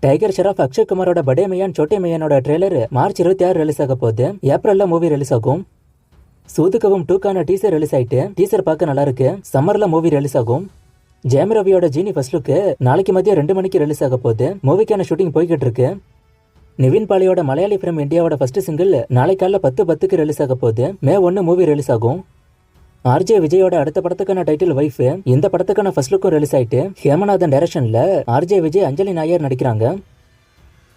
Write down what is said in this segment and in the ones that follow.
Tiger Shroff Akshay குமாரோட படே மையான் சோட்டே மையானோட trailer March 26 release ஆக போகுது. ஏப்ரல்ல மூவி ரிலீஸ் ஆகும். சூதுகவும் 2க்கான டீசர் ரிலீஸ் ஆயிட்டு டீசர் பார்க்க நல்லா இருக்கு. சம்மர்ல மூவி ரிலீஸ் ஆகும். ஜெயம் ரவியோட ஜீனி ஃபர்ஸ்ட் லுக் நாளைக்கு மதியம் 2 மணிக்கு ரிலீஸ் ஆக போகுது. மூவிக்கான ஷூட்டிங் போய்கிட்டு இருக்கு. நிவின் பாலியோட மலையாளி ஃபிலிம் இந்தியாவோட ஃபர்ஸ்ட் சிங்கிள் நாளை காலைல 10:10க்கு ரிலீஸ் ஆக போகுது. மே 1 மூவி ரிலீஸ் ஆகும். ஆர்ஜே விஜயோட அடுத்த படத்துக்கான டைட்டில் வைஃப் இந்த படத்துக்கான ஃபர்ஸ்ட் லுக்கும் ரிலீஸ் ஆயிட்டு ஹேமநாதன் டைரக்ஷன்ல ஆர்ஜே விஜய் அஞ்சலி நாயர் நடிக்கிறாங்க.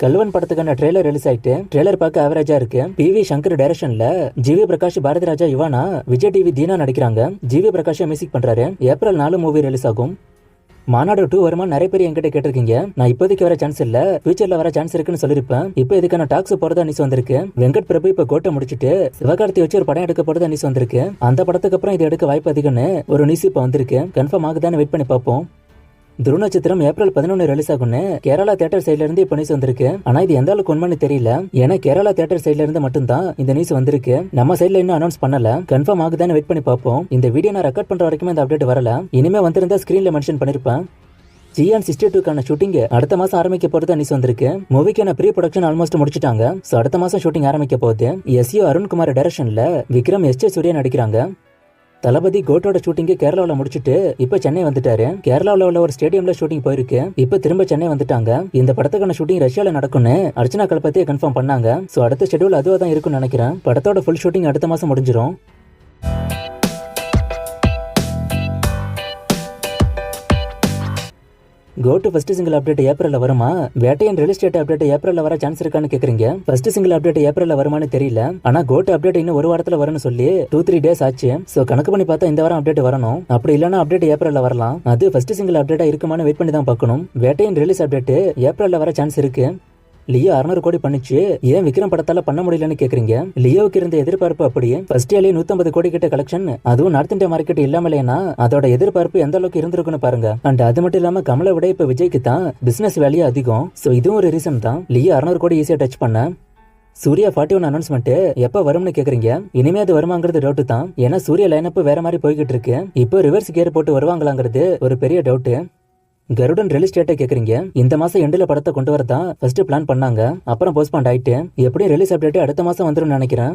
கல்வன் படத்துக்கான ட்ரெய்லர் ரிலீஸ் ஆயிட்டு ட்ரெய்லர் பார்க்க ஆவரேஜா இருக்கு. PV சங்கர் டைரக்ஷன்ல ஜிவி பிரகாஷ், பாரதி ராஜா, யுவானா, விஜய் டிவி தீனா நடிக்கிறாங்க. ஜிவி பிரகாஷ் மியூசிக் பண்றாரு. ஏப்ரல் 4 மூவி ரிலீஸ் ஆகும். மாநாடு 2 வருமா நிறைய பேர் என்கிட்ட கேட்டிருக்கீங்க. நான் இப்போதைக்கு வர சான்ஸ் இல்ல, ஃபியூச்சர்ல வர சான்ஸ் இருக்குன்னு சொல்லிருப்பேன். இப்போ இதுக்கான டாக்ஸ் போறதா நியூஸ் வந்திருக்கு. வெங்கட் பிரபு இப்ப கோட்டை முடிச்சிட்டு சிவகார்த்தி வச்சு ஒரு படம் எடுக்க போறதா நியூஸ் வந்திருக்கு. அந்த படத்துக்கு அப்புறம் இது எடுக்க வாய்ப்பு அதிகம்னு ஒரு நியூஸ் இப்ப வந்திருக்கு. கன்ஃபார்ம் ஆகுதான்னு வெயிட் பண்ணி பார்ப்போம். துருவ நட்சத்திரம் ஏப்ரல் 11 ரிலீஸ் ஆகும்னு கேரளா தியேட்டர் சைட்ல இருந்து இப்ப நியூஸ் வந்திருக்கு. ஆனா இது எந்த அளவுக்கு உண்மைன்னு தெரியல. ஏன்னா கேரளா தியேட்டர் சைட்ல இருந்து மட்டும்தான் இந்த நியூஸ் வந்திருக்கு. நம்ம சைட்ல இன்னும் அனௌன்ஸ் பண்ணல. கன்ஃபார்ம் ஆகுதான்னு வெயிட் பண்ணி பார்ப்போம். இந்த வீடியோ நான் ரெக்கார்ட் பண்ற வரைக்கும் இந்த அப்டேட் வரல. இனிமே வந்திருந்தா ஸ்கிரீன்ல மென்ஷன் பண்ணிருப்பேன். GN 62க்கான ஷூட்டிங் அடுத்த மாசம் ஆரம்பிக்க போறதா நியூஸ் வந்திருக்கு. மூவிக்கான ப்ரீ ப்ரொடக்ஷன் ஆல்மோஸ்ட் முடிச்சிட்டாங்க. சோ அடுத்த மாசம் ஷூட்டிங் ஆரம்பிக்க போகுது. SU அருண்குமார் டைரக்ஷன்ல விக்ரம் SJ சூர்யா நடிக்கிறாங்க. தளபதி கோட்டோட ஷூட்டிங் கேரளாவில் முடிச்சிட்டு இப்ப சென்னை வந்துட்டாரு. கேரளாவில் உள்ள ஒரு ஸ்டேடியம்ல ஷூட்டிங் போயிருக்கு. இப்ப திரும்ப சென்னை வந்துட்டாங்க. இந்த படத்துக்கான ஷூட்டிங் ரஷ்யால நடக்கும்னு அர்ச்சனா கல்பத்தியே கன்ஃபார்ம் பண்ணாங்க. சோ அடுத்த ஷெட்யூல் அதுவா தான் இருக்கும்னு நினைக்கிறேன். படத்தோட ஃபுல் ஷூட்டிங் அடுத்த மாசம் முடிஞ்சிரும். கோட்டு ஃபர்ஸ்ட் சிங்கிள் அப்டேட் ஏப்ரல்ல வருமா? வேட்டையன் ரிலீஸ் டேட் அப்டேட் ஏப்ரல்ல வர சான்ஸ் இருக்கான்னு கேக்குறீங்க. ஃபர்ஸ்ட் சிங்கிள் அப்டேட் ஏப்ரல்ல வருமானு தெரியல. ஆனா கோட்டு அப்டேட் இன்னும் ஒரு வாரத்துல வரும்னு சொல்லி 2-3 டேஸ் ஆச்சு. சோ கணக்கு பண்ணி பார்த்தா இந்த வாரம் அப்டேட் வரணும். அப்படி இல்லனா அப்டேட் ஏப்ரல்ல வரலாம். அது ஃபர்ஸ்ட் சிங்கிள் அப்டேட்டா இருக்குமான்னு வெயிட் பண்ணி தான் பார்க்கணும். வேட்டையன் ரிலீஸ் அப்டேட் ஏப்ரல்ல வர சான்ஸ் இருக்கு. லியோ 600 கோடி பண்ணிச்சு, ஏன் விக்ரம் படத்தால பண்ண முடியலன்னு கேக்குறீங்க. லியோவுக்கு இருந்த எதிர்பார்ப்பு அப்படியே ஃபர்ஸ்ட் டேலயே 150 கோடி கிட்ட கலெக்ஷன், அதுவும் நார்த் இந்தியா மார்க்கெட் இல்லாமலேனா அதோட எதிர்பார்ப்பு எந்த அளவுக்கு இருந்திருக்குன்னு பாருங்க. அண்ட் அது மட்டும் இல்லாம கமலை விட இப்ப விஜய்க்கு தான் பிசினஸ் வேல்யூ அதிகம். சோ இதுவும் ஒரு ரீசன் தான் லியோ 600 கோடி ஈஸியா டச் பண்ண. சூர்யா 41 அனௌன்ஸ்மெண்ட் எப்ப வரும்னு கேக்குறீங்க. இனிமே அது வருமாங்கிறது டவுட் தான். ஏன்னா சூர்யா லைனப் வேற மாதிரி போய்கிட்டு இருக்கு. இப்போ ரிவர்ஸ் கியர் போட்டு வருவாங்களாங்கிறது ஒரு பெரிய டவுட். கருடன் ரிலீஸ் டேட்டை கேக்குறீங்க. இந்த மாசம் எண்டுல படத்தை கொண்டு வரதான் ஃபர்ஸ்ட் பிளான் பண்ணாங்க. அப்புறம் போஸ்ட்பாண்ட் ஆயிட்டு எப்படியும் ரிலீஸ் அப்டேட் அடுத்த மாசம் வந்துடும் நினைக்கிறேன்.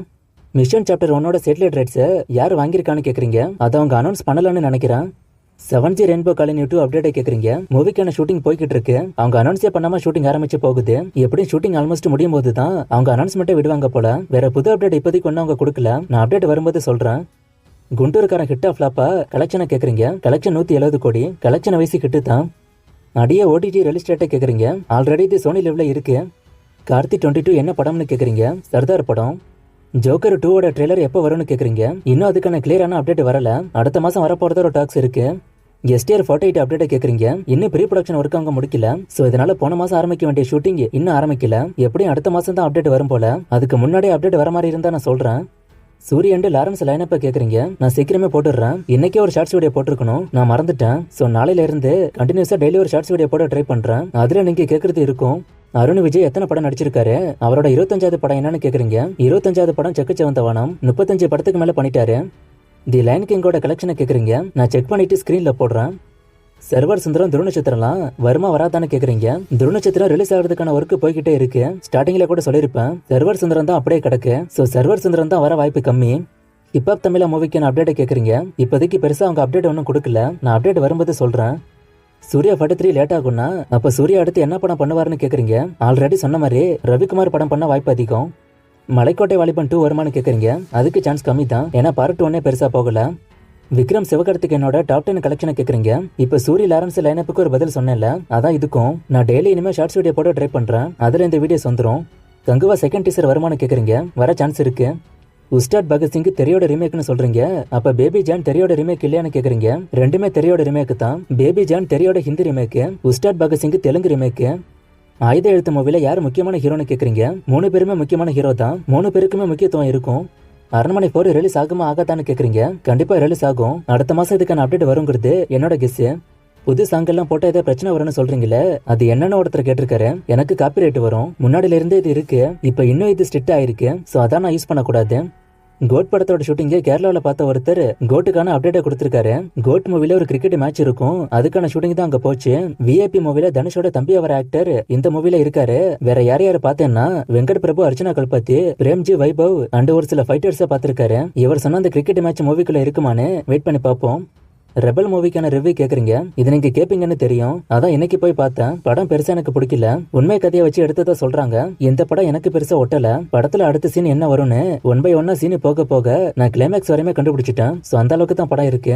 மிஷன் சாப்டர் 1ஓட சேட்டலைட் ரைட்ஸ் யார் வாங்கியிருக்கான்னு கேக்குறீங்க. அதை அவங்க அனௌன்ஸ் பண்ணலன்னு நினைக்கிறேன். 7G ரெயின்போ காலனி 2 அப்டேட்டை கேக்குறீங்க. மூவிக்கான ஷூட்டிங் போய்கிட்டு இருக்கு. அவங்க அனௌன்ஸே பண்ணாம ஷூட்டிங் ஆரம்பிச்சு போகுது. எப்படியும் ஷூட்டிங் ஆல்மோஸ்ட் முடியும் போது தான் அவங்க அனௌன்ஸ்மெண்ட்டை விடுவாங்க போல. வேற புது அப்டேட் இப்போதைக்கு ஒன்னும் அவங்க கொடுக்கல. நான் அப்டேட் வரும்போது சொல்றேன். குண்டூருக்காரன் ஹிட் ஆஃப் ஃபிளாப்பா கலெக்ஷனை கேக்குறீங்க. கலெக்ஷன் 170 கோடி. கலெக்ஷன் வயசு கிட்டு தான். அடியே OTT ரிலீஸ் டேட்டை கேக்குறீங்க. ஆல்ரெடி இது சோனி லெவ்ல இருக்கு. கார்த்தி 22 என்ன படம்னு கேக்குறீங்க. சர்தார் படம். ஜோக்கர் 2ஓட ட்ரெய்லர் எப்போ வரும்னு கேக்குறீங்க. இன்னும் அதுக்கான கிளியரான அப்டேட் வரல. அடுத்த மாசம் வரப்போறத ஒரு டாக்ஸ் இருக்கு. STR 48 அப்டேட்டை கேக்குறீங்க. இன்னும் ப்ரீ ப்ரொடக்ஷன் ஒர்க் அவங்க முடிக்கல. சோ இதனால போன மாசம் ஆரம்பிக்க வேண்டிய ஷூட்டிங் இன்னும் ஆரம்பிக்கல. எப்படியும் அடுத்த மாசம் தான் அப்டேட் வரும் போல. அதுக்கு முன்னாடியே அப்டேட் வர மாதிரி இருந்தா நான் சொல்றேன். சூரிய அண்ட் லாரன்ஸ் லைனப்ப கேக்குறீங்க. நான் சீக்கிரமே போட்டுடுறேன். இன்னைக்கே ஒரு ஷார்ட்ஸ் வீடியோ போட்டிருக்கணும், நான் மறந்துட்டேன். சோ நாளையில இருந்து கண்டினியூஸா டெய்லி ஒரு ஷார்ட்ஸ் வீடியோ போட ட்ரை பண்றேன். அதுல நீங்க கேக்குறது இருக்கும். அருண் விஜய் எத்தனை படம் நடிச்சிருக்காரு, அவரோட 25வது படம் என்னன்னு கேக்குறீங்க. 25வது படம் செக்கச்சவந்த வானம். 35 படத்துக்கு மேல பண்ணிட்டாரு. தி லைன் கிங்கோட கலெக்ஷனை கேக்குறீங்க. நான் செக் பண்ணிட்டு ஸ்கிரீன்ல போடுறேன். சர்வர் சுந்தரம் துருவ நட்சத்திரம்லாம் வருமா வராதான்னு கேக்குறீங்க. துருவ நட்சத்திரம் ரிலீஸ் ஆகிறதுக்கான ஒர்க் போய்கிட்டே இருக்கு. ஸ்டார்டிங்ல கூட சொல்லிருப்பேன் சர்வர் சுந்தரம் தான் அப்படியே கிடக்கு. சோ சர்வர் சுந்தரம் தான் வர வாய்ப்பு கம்மி. ஹிப்ஹாப் தமிழா மூவிக்கான அப்டேட் கேக்குறீங்க. இப்போதைக்கு பெருசா அவங்க அப்டேட் ஒன்னும் கொடுக்கல. நான் அப்டேட் வரும்போது சொல்றேன். சூர்யா 43 லேட் ஆகும்னா அப்ப சூர்யா அடுத்து என்ன படம் பண்ணுவாருன்னு கேக்குறீங்க. ஆல்ரெடி சொன்ன மாதிரி ரவிக்குமார் படம் பண்ண வாய்ப்பு அதிகம். மலைக்கோட்டை வாலிபன் 2 வருமானு கேக்குறீங்க. அதுக்கு சான்ஸ் கம்மி தான். ஏன்னா பார்ட் 1 பெருசா போகல. விக்ரம் சிவகார்த்திகேயனோட டாப் 10 கலெக்ஷனை கேக்குறீங்க. இப்ப சூரிய லாரன்ஸ் லைனப்புக்கு ஒரு பதில் சொன்னேன்ல, அதான் இதுக்கும். நான் டெய்லி இனிமே ஷார்ட்ஸ் வீடியோ போட ட்ரை பண்றேன். அதுல இந்த வீடியோஸ் வந்துரும். கங்குவா செகண்ட் டீசர் வருமானு கேக்குறீங்க. வர சான்ஸ் இருக்கு. உஸ்தாத் பகத்சிங் தெரியோட ரீமேக்னு சொல்றீங்க. அப்ப பேபி ஜான் தெரியோட ரீமேக் இல்லையான்னு கேக்குறீங்க. ரெண்டுமே தெரியோட ரீமேக் தான். பேபி ஜான் தெரியோட ஹிந்தி ரீமேக், உஸ்தாத் பகத்சிங் தெலுங்கு ரீமேக். ஆயுத எழுத்து மூவில யார் முக்கியமான ஹீரோன்னு கேக்குறீங்க. 3 பேருமே முக்கியமான ஹீரோ தான். 3 பேருக்குமே முக்கியத்துவம் இருக்கும். அரண்மனை 4 ரிலீஸ் ஆகுமா ஆகாதான்னு கேக்குறீங்க. கண்டிப்பா ரிலீஸ் ஆகும். அடுத்த மாசம் இதுக்கான அப்டேட் வருங்கிறது என்னோட கெஸ். புது சாங் எல்லாம் போட்டா ஏதாவது பிரச்சனை வரும்னு சொல்றீங்களே, அது என்னன்னு ஒருத்தர் கேட்டிருக்காரு. எனக்கு காப்பி ரைட் வரும். முன்னாடில இருந்தே இது இருக்கு. இப்ப இன்னும் இது ஸ்ட்ரிக்ட் ஆயிருக்கு. சோ அதான் நான் யூஸ் பண்ணக்கூடாது. கோட் படத்தோட ஷூட்டிங்கே கேரளால பார்த்த ஒருத்தர் கோட்டுக்கான அப்டேட்டை கொடுத்திருக்காரு. கோட் மூவில ஒரு கிரிக்கெட் மேட்ச் இருக்கும், அதுக்கான ஷூட்டிங் தான் அங்க போச்சு. விஐபி மூவில தனுஷோட தம்பி அவர் ஆக்டர் இந்த மூவில இருக்காரு. வேற யார் யாரு பார்த்தேன்னா வெங்கட் பிரபு, அர்ச்சனா கல்பத்தி, பிரேம்ஜி, வைபவ் அண்ட் ஒரு சில ஃபைட்டர்ஸை பார்த்திருக்காரு. இவர் சொன்ன அந்த கிரிக்கெட் மேட்ச் மூவிக்குள்ள இருக்குமான்னு வெயிட் பண்ணி பார்ப்போம். ரெபல் மூவிக்கான ரிவ்யூ கேக்குறீங்க, இது நீங்க கேப்பீங்கன்னு தெரியும். அதான் இன்னைக்கு போய் பார்த்தேன். படம் பெருசா எனக்கு பிடிக்கல. உண்மை கதையை வச்சு எடுத்ததா சொல்றாங்க. இந்த படம் எனக்கு பெருசா ஒட்டல. படத்துல அடுத்த சீன் என்ன வரும்னு ஒன் பை ஒன்னா சீன் போக போக நான் கிளைமேக்ஸ் வரையுமே கண்டுபிடிச்சிட்டேன். சோ அந்த அளவுக்கு தான் படம் இருக்கு.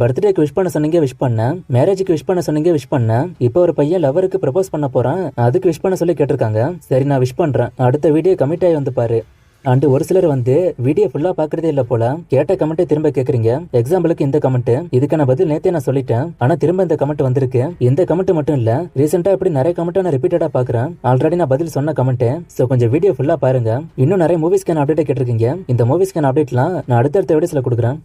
பர்த்டேக்கு விஷ் பண்ண சொன்னீங்க, விஷ் பண்ணேன். மேரேஜுக்கு விஷ் பண்ண சொன்னீங்க, விஷ் பண்ணேன். இப்போ ஒரு பையன் லவருக்கு ப்ரப்போஸ் பண்ண போறான், அதுக்கு விஷ் பண்ண சொல்லி கேட்டிருக்காங்க. சரி, நான் விஷ் பண்றேன். அடுத்த வீடியோ கமிட் ஆகி வந்து பாரு. அண்ட் ஒரு சிலர் வீடியோ ஃபுல்லா பாக்குறதே இல்ல போல. கேட்ட கமெண்ட்டை திரும்ப கேக்குறீங்க. எக்ஸாம்பிளுக்கு இந்த கமெண்ட், இதுக்கான பதில் நேத்தே நான் சொல்லிட்டேன், ஆனா திரும்ப இந்த கமெண்ட் வந்திருக்கு. இந்த கமெண்ட் மட்டும் இல்ல, ரீசெண்டா இப்படி நிறைய கமெண்ட் நான் ரிப்பீட்டடா பாக்குறேன். ஆல்ரெடி நான் பதில் சொன்ன கமெண்ட். சோ கொஞ்சம் வீடியோ ஃபுல்லா பாருங்க. இன்னும் நிறைய மூவிஸ்க்கான அப்டேட் கேட்டிருக்கீங்க. இந்த மூவிஸ்க்கான அப்டேட்லாம் நான் அடுத்தடுத்த வீடியோஸ்ல கொடுக்குறேன்.